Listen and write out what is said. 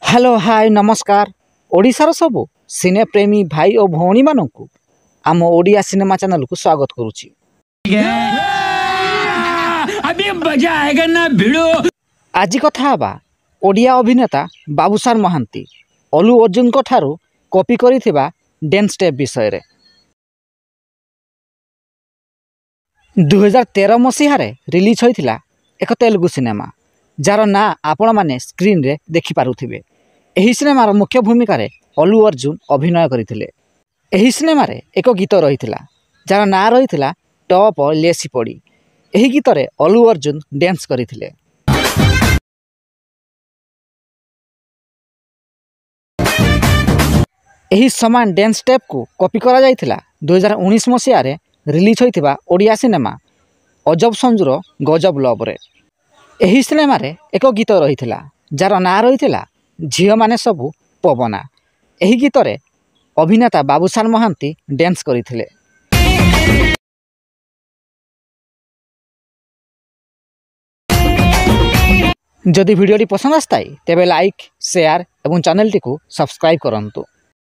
Hello hi नमस्कार ओडिशार सबु सिने प्रेमी भाई और भौणी मानू आम ओडिया सिनेमा चैनल को स्वागत करुच्ची। अभी मजा आएगा ना भिड़ो। आज कथा हवा ओडिया अभिनेता बाबूसार महांती अलू अर्जुन को ठारू कॉपी करिथिबा डांस स्टेप विषय रे। 2013 मसीह रिलीज होइथिला एक तेलुगु सिनेमा जार ना आपण माने स्क्रीन रे देखि पारुथिबे। एही सिनेमार मुख्य भूमिका रे अलू अर्जुन अभिनय करथिले। एही सिनेमा रे एक गीत रहिथिला जार ना रहिथिला टॉप लेसी पड़ी। एही गीत रे अलू अर्जुन डांस करथिले। एही समान डांस स्टेप को कॉपी करा जायथिला 2019 मसीह रे रिलीज होइथिबा ओडिया सिनेमा अजब संजुर गजब लव रे। एही सिनेमा रे एक गीत रहिथिला जार ना रहिथिला झियो माने सबु पवना। एही गीत रे अभिनेता बाबूसार महांती डांस करथिले। जदि वीडियो पसंद आसताई तेबे लाइक शेयर एवं चैनल टी को सब्सक्राइब करंतु।